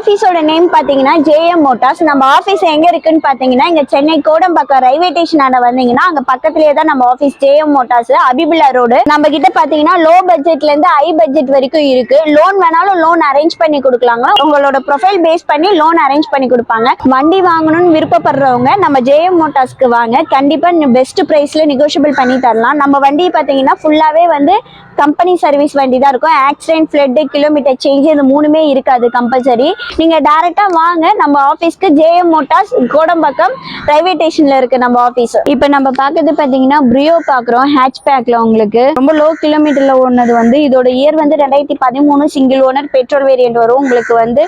ஆஃபீஸோட name பார்த்தீங்கன்னா JM Motors. நம்ம office எங்கே இருக்குன்னு பார்த்தீங்கன்னா இங்கே சென்னை கோடம்பாக்கம் ரயில்வே ஸ்டேஷனாண்ட வந்தீங்கன்னா அங்கே பக்கத்துலேயே தான் நம்ம office JM Motors, Habibullah road. நம்ம கிட்ட பார்த்தீங்கன்னா லோ பட்ஜெட்லேருந்து ஹை பட்ஜெட் வரைக்கும் இருக்கு. லோன் வேணாலும் லோன் அரேஞ்ச் பண்ணி கொடுக்கலாங்க. உங்களோட ப்ரொஃபைல் பேஸ் பண்ணி லோன் அரேஞ்ச் பண்ணி கொடுப்பாங்க. வண்டி வாங்கணும்னு விருப்பப்படுறவங்க நம்ம ஜேஎம் மோட்டார்ஸ்க்கு வாங்க. கண்டிப்பாக பெஸ்ட் ப்ரைஸில் நெகோஷியபிள் பண்ணி தரலாம். நம்ம வண்டி பார்த்தீங்கன்னா ஃபுல்லாகவே வந்து கம்பெனி சர்வீஸ் வண்டி தான் இருக்கும். ஆக்சிடென்ட், ஃப்ளட், கிலோமீட்டர் சேஞ்ச் இந்த மூணுமே இருக்காது கம்பல்சரி. நீங்க டைரக்டா வாங்க நம்ம ஆபீஸ்க்கு. ஜேஎம் மோட்டார்ஸ் கோடம்பாக்கம் ரயில்வே ஸ்டேஷன்ல இருக்கு நம்ம ஆபீஸ். இப்போ நம்ம பார்க்கறது பாத்தீங்கன்னா பிரியோ பாக்குறோம். ஹேட்ச் பேக்ல உங்களுக்கு ரொம்ப லோ கிலோமீட்டர்ல ஓடுனது வந்து இதோட இயர் வந்து 2013 சிங்கிள் ஓனர் பெட்ரோல் வேரியன்ட் வரும். உங்களுக்கு வந்து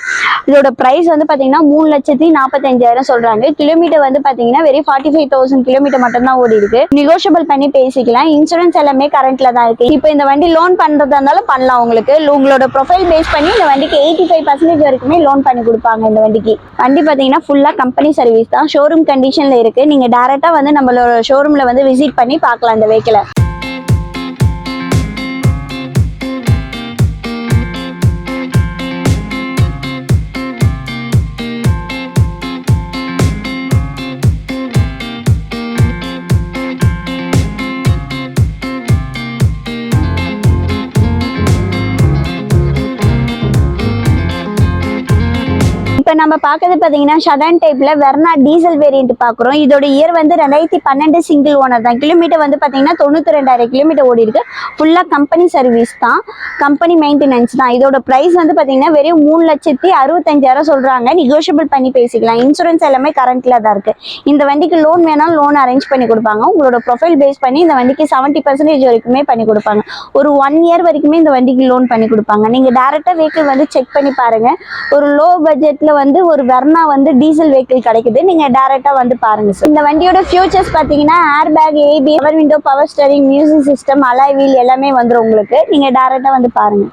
இதோட பிரைஸ் வந்து பாத்தீங்கன்னா 3,45,000 சொல்றாங்க. கிலோமீட்டர் வந்து பாத்தீங்கன்னா வெறும் 45,000 கிலோமீட்டர் மட்டும் தான் ஓடி இருக்கு. நெகோஷியபிள் பண்ணி பேசிக்கலாம். இன்சூரன்ஸ் எல்லாமே கரண்ட்ல தான் இருக்கு. இப்போ இந்த வண்டி லோன் பண்றதா இருந்தாலும் பண்ணலாம். உங்களுக்கு உங்களோட ப்ரொஃபைல் பேஸ் பண்ணி இந்த வண்டிக்கு 85% வரைக்குமே லோன் பண்ணி கொடுப்பாங்க. இந்த வண்டிக்கு வண்டி பாத்தீங்கன்னா ஃபுல்லா கம்பெனி சர்வீஸ் தான். ஷோரூம் கண்டிஷன்ல இருக்கு. நீங்க டைரக்டா வந்து நம்மளோட ஷோரூம்ல வந்து விசிட் பண்ணி பார்க்கலாம் இந்த வெஹிக்கிளை. இப்போ நம்ம பார்க்கறது பார்த்தீங்கன்னா ஷடன் டைப்ல வெர்னா டீசல் வேரியன்ட் பார்க்குறோம். இதோட இயர் வந்து 2012 சிங்கிள் ஓனர் தான். கிலோமீட்டர் வந்து பார்த்தீங்கன்னா 92,000 கிலோமீட்டர் ஓடி இருக்கு. ஃபுல்லாக கம்பெனி சர்வீஸ் தான், கம்பெனி மெயின்டெனன்ஸ் தான். இதோட ப்ரைஸ் வந்து பார்த்தீங்கன்னா வெறும் 3,65,000 சொல்கிறாங்க. நெகோஷியபிள் பண்ணி பேசிக்கலாம். இன்சூரன்ஸ் எல்லாமே கரண்ட்ல தான் இருக்கு. இந்த வண்டிக்கு லோன் வேணாலும் லோன் அரேஞ்ச் பண்ணி கொடுப்பாங்க. உங்களோட ப்ரொஃபைல் பேஸ் பண்ணி இந்த வண்டிக்கு 70% வரைக்குமே பண்ணி கொடுப்பாங்க. ஒரு 1 இயர் வரைக்குமே இந்த வண்டிக்கு லோன் பண்ணி கொடுப்பாங்க. நீங்கள் டேரெக்டாக வெஹிக்கிள் வந்து செக் பண்ணி பாருங்க. ஒரு லோ பட்ஜெட்ல வந்து ஒரு வெர்னா வந்து டீசல் வெஹிக்கிள் கிடைக்குது. நீங்க டைரக்டா வந்து பாருங்க சார். இந்த வண்டியோட ஃபியூச்சர்ஸ் பாத்தீங்கன்னா air bag, AB, power window, power steering, music system, alloy wheel எல்லாமே வந்துரும். உங்களுக்கு நீங்க டைரக்டா வந்து பாருங்க.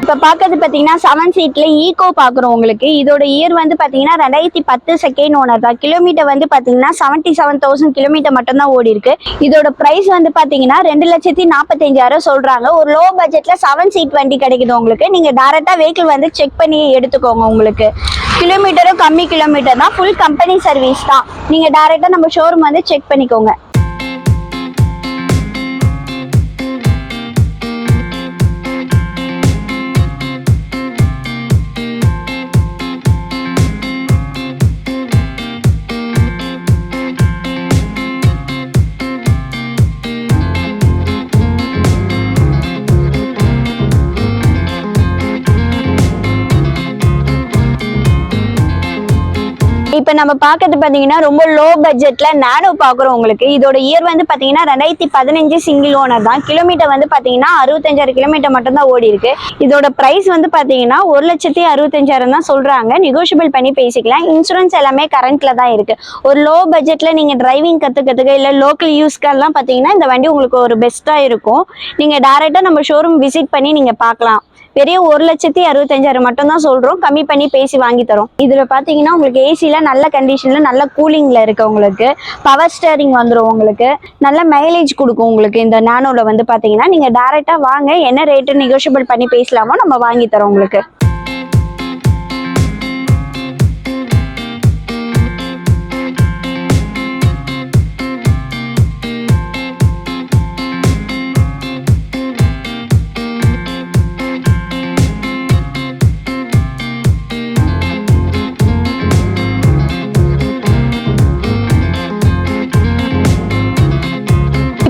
இப்போ பார்க்கறது பார்த்தீங்கன்னா 7 சீட்ல ஈகோ பார்க்குறோம். உங்களுக்கு இதோட இயர் வந்து பார்த்தீங்கன்னா 2010 செகண்ட் ஓனர் தான். கிலோமீட்டர் வந்து பார்த்தீங்கன்னா 77,000 கிலோமீட்டர் மட்டும் தான் ஓடி இருக்கு. இதோட ப்ரைஸ் வந்து பார்த்தீங்கன்னா 2,45,000 சொல்றாங்க. ஒரு லோ பட்ஜெட்ல 7 சீட் வண்டி கிடைக்குது உங்களுக்கு. நீங்க டைரக்டா வெஹிக்கிள் வந்து செக் பண்ணி எடுத்துக்கோங்க. உங்களுக்கு கிலோமீட்டரும் கம்மி கிலோமீட்டர் தான். ஃபுல் கம்பெனி சர்வீஸ் தான். நீங்க டைரக்டா நம்ம ஷோரூம் வந்து செக் பண்ணிக்கோங்க. இப்போ நம்ம பார்க்கறது பார்த்தீங்கன்னா ரொம்ப லோ பட்ஜெட்ல நானோ பார்க்குறோம். உங்களுக்கு இதோட இயர் வந்து பார்த்தீங்கன்னா 2015 சிங்கிள் ஓனர் தான். கிலோமீட்டர் வந்து பார்த்தீங்கன்னா 65,000 கிலோமீட்டர் மட்டும் தான் ஓடி இருக்கு. இதோட பிரைஸ் வந்து பார்த்தீங்கன்னா 1,65,000 தான் சொல்றாங்க. நெகோஷியபிள் பண்ணி பேசிக்கலாம். இன்சூரன்ஸ் எல்லாமே கரண்ட்ல தான் இருக்கு. ஒரு லோ பட்ஜெட்ல நீங்க டிரைவிங் கத்துக்கிறதுக்கு இல்லை லோக்கல் யூஸ்க்கெல்லாம் பார்த்தீங்கன்னா இந்த வண்டி உங்களுக்கு ஒரு பெஸ்டா இருக்கும். நீங்க டைரக்டா நம்ம ஷோரூம் விசிட் பண்ணி நீங்க பார்க்கலாம். வெறும் 1,65,000 மட்டும் தான் சொல்றோம். கம்மி பண்ணி பேசி வாங்கி தரோம். இதுல பாத்தீங்கன்னா உங்களுக்கு ஏசில நல்ல கண்டிஷன்ல நல்ல கூலிங்ல இருக்கு. உங்களுக்கு பவர் ஸ்டீரிங் வந்துடும். உங்களுக்கு நல்ல மைலேஜ் கொடுக்கும். உங்களுக்கு இந்த நானோல வந்து பாத்தீங்கன்னா நீங்க டைரக்டா வாங்க. என்ன ரேட்டு நெகோஷியபிள் பண்ணி பேசலாமோ நம்ம வாங்கி தரோம் உங்களுக்கு.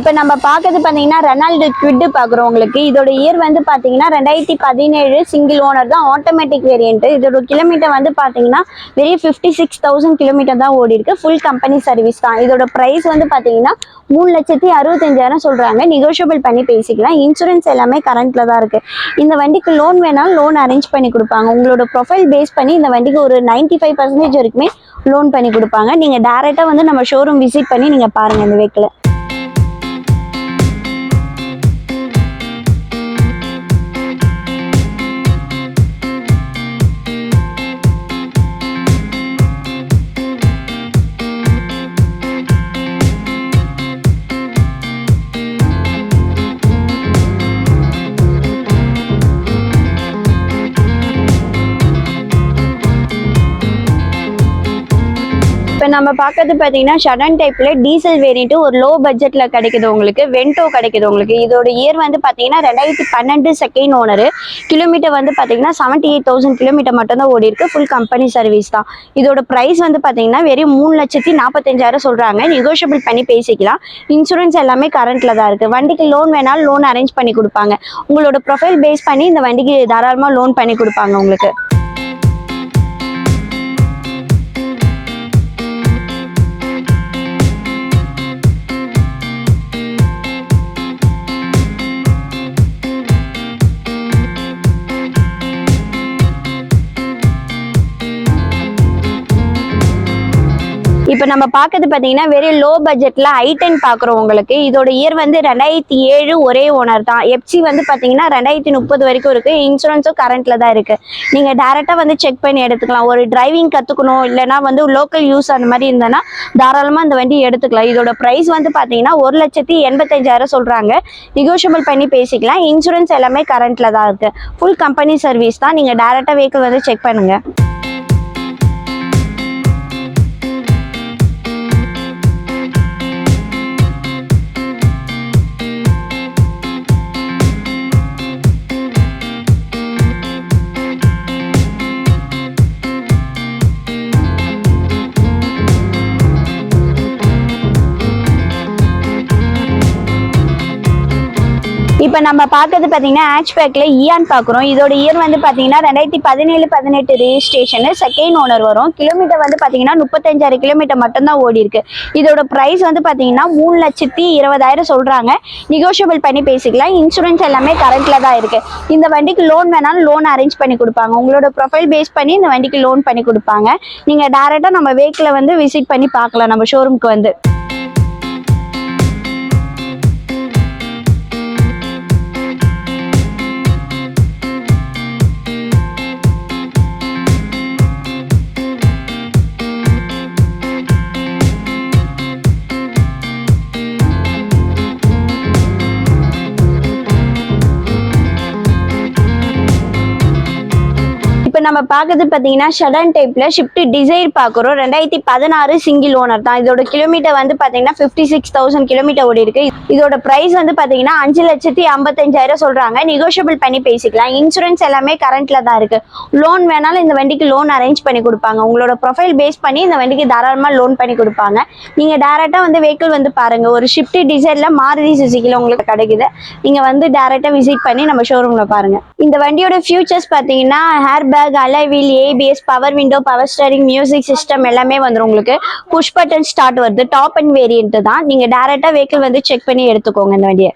இப்போ நம்ம பார்க்கறது பார்த்தீங்கன்னா ரெனால்டு குவிட் பார்க்குறோம். உங்களுக்கு இதோட இயர் வந்து பார்த்தீங்கன்னா 2017 சிங்கிள் ஓனர் தான். Automatic variant. இதோட கிலோமீட்டர் வந்து பார்த்தீங்கன்னா வெறும் 56,000 கிலோமீட்டர் தான் ஓடி இருக்கு. ஃபுல் கம்பெனி சர்வீஸ் தான். இதோட ப்ரைஸ் வந்து பார்த்தீங்கன்னா 3,65,000 சொல்றாங்க. நெகோஷியபிள் பண்ணி பேசிக்கலாம். இன்சூரன்ஸ் எல்லாமே கரண்ட்ல தான் இருக்கு. இந்த வண்டிக்கு லோன் வேணாலும் லோன் அரேஞ்ச் பண்ணி கொடுப்பாங்க. உங்களோட ப்ரொஃபைல் பேஸ் பண்ணி இந்த வண்டிக்கு ஒரு 95% வரைக்குமே லோன் பண்ணி கொடுப்பாங்க. நீங்க டைரக்டா வந்து நம்ம ஷோரூம் விசிட் பண்ணி நீங்க பாருங்க இந்த வெஹிக்கிள். நம்ம பார்க்கறது பார்த்தீங்கன்னா ஷடன் டைப்ல டீசல் வேரியன்ட் ஒரு லோ பட்ஜெட்ல கிடைக்குது உங்களுக்கு. வென்டோ கிடைக்குது உங்களுக்கு. இதோட இயர் வந்து பார்த்தீங்கன்னா 2012 செகண்ட் ஓனர். கிலோமீட்டர் வந்து பார்த்தீங்கன்னா 78,000 கிலோமீட்டர் மட்டும் தான் ஓடி இருக்கு. ஃபுல் கம்பெனி சர்வீஸ் தான். இதோட பிரைஸ் வந்து பார்த்தீங்கன்னா வெறும் 3,45,000 சொல்றாங்க. நெகோஷியபிள் பண்ணி பேசிக்கலாம். இன்சூரன்ஸ் எல்லாமே கரண்ட்ல தான் இருக்கு. வண்டிக்கு லோன் வேணாலும் லோன் அரேஞ்ச் பண்ணி கொடுப்பாங்க. உங்களோட ப்ரொஃபைல் பேஸ் பண்ணி இந்த வண்டிக்கு தாராளமா லோன் பண்ணி கொடுப்பாங்க உங்களுக்கு. இப்போ நம்ம பார்க்கறது பார்த்தீங்கன்னா வெரி லோ பட்ஜெட்ல i10 பார்க்குறோம் உங்களுக்கு. இதோட இயர் வந்து 2007 ஒரே ஓனர் தான். எஃப்சி வந்து பார்த்தீங்கன்னா 2030 வரைக்கும் இருக்கு. இன்சூரன்ஸும் கரண்ட்ல தான் இருக்கு. நீங்க டைரக்டா வந்து செக் பண்ணி எடுத்துக்கலாம். ஒரு டிரைவிங் கத்துக்கணும் இல்லைன்னா வந்து லோக்கல் யூஸ் அந்த மாதிரி இருந்ததுன்னா தாராளமா இந்த வண்டி எடுத்துக்கலாம். இதோட பிரைஸ் வந்து பார்த்தீங்கன்னா 1,85,000 சொல்றாங்க. நெகோஷியபிள் பண்ணி பேசிக்கலாம். இன்சூரன்ஸ் எல்லாமே கரண்ட்ல தான் இருக்கு. ஃபுல் கம்பெனி சர்வீஸ் தான். நீங்க டைரக்டா வெஹிக்கிள் வந்து செக் பண்ணுங்க. இப்போ நம்ம பார்க்கறது பார்த்தீங்கன்னா ஹேட்ச்பேக்ல இயான் பார்க்குறோம். இதோட இயர் வந்து பார்த்தீங்கன்னா 2017-18 ரெஜிஸ்ட்ரேஷன். செகண்ட் ஓனர் வரும். கிலோமீட்டர் வந்து பார்த்தீங்கன்னா 35,000 கிலோமீட்டர் மட்டும்தான் ஓடி இருக்கு. இதோட ப்ரைஸ் வந்து பார்த்தீங்கன்னா 3,20,000 சொல்றாங்க. நெகோஷியபிள் பண்ணி பேசிக்கலாம். இன்சூரன்ஸ் எல்லாமே கரண்ட்ல தான் இருக்கு. இந்த வண்டிக்கு லோன் வேணாலும் லோன் அரேஞ்ச் பண்ணி கொடுப்பாங்க. உங்களோட ப்ரொஃபைல் பேஸ் பண்ணி இந்த வண்டிக்கு லோன் பண்ணி கொடுப்பாங்க. நீங்க டைரக்டா நம்ம வெஹிக்கிளை வந்து விசிட் பண்ணி பார்க்கலாம் நம்ம ஷோரூமுக்கு வந்து. இப்போ நம்ம பார்க்கறது பார்த்தீங்கன்னா ஷடன் டைப்ல ஷிஃப்ட் டிசைர் பார்க்குறோம். 2016 சிங்கிள் ஓனர் தான். இதோட கிலோமீட்டர் வந்து பார்த்தீங்கன்னா 56,000 கிலோமீட்டர் ஓடி இருக்கு. இதோட பிரைஸ் வந்து பார்த்தீங்கன்னா 5,55,000 சொல்றாங்க. நெகோஷியபிள் பண்ணி பேசிக்கலாம். இன்சூரன்ஸ் எல்லாமே கரண்ட்ல தான் இருக்கு. லோன் வேணாலும் இந்த வண்டிக்கு லோன் அரேஞ்ச் பண்ணி கொடுப்பாங்க. உங்களோட ப்ரொஃபைல் பேஸ் பண்ணி இந்த வண்டிக்கு தாராளமா லோன் பண்ணி கொடுப்பாங்க. நீங்க டைரக்டா வந்து வெஹிக்கிள் வந்து பாருங்க. ஒரு ஷிஃப்ட் டிசைர்ல மாருதி சுசுகில உங்களுக்கு கிடைக்குது. நீங்க வந்து டைரக்டா விசிட் பண்ணி நம்ம ஷோரூம்ல பாருங்க. இந்த வண்டியோட ஃபியூச்சர்ஸ் பார்த்தீங்கன்னா air bag, alloy wheel, ABS, power window, power steering, music system எல்லாமே வந்துடும் உங்களுக்கு. புஷ் பட்டன் ஸ்டார்ட் வருது. டாப் அண்ட் வேரியன்ட் தான். நீங்க டைரக்டா வெஹிக்கிள் வந்து செக் பண்ணி எடுத்துக்கோங்க இந்த வண்டியை.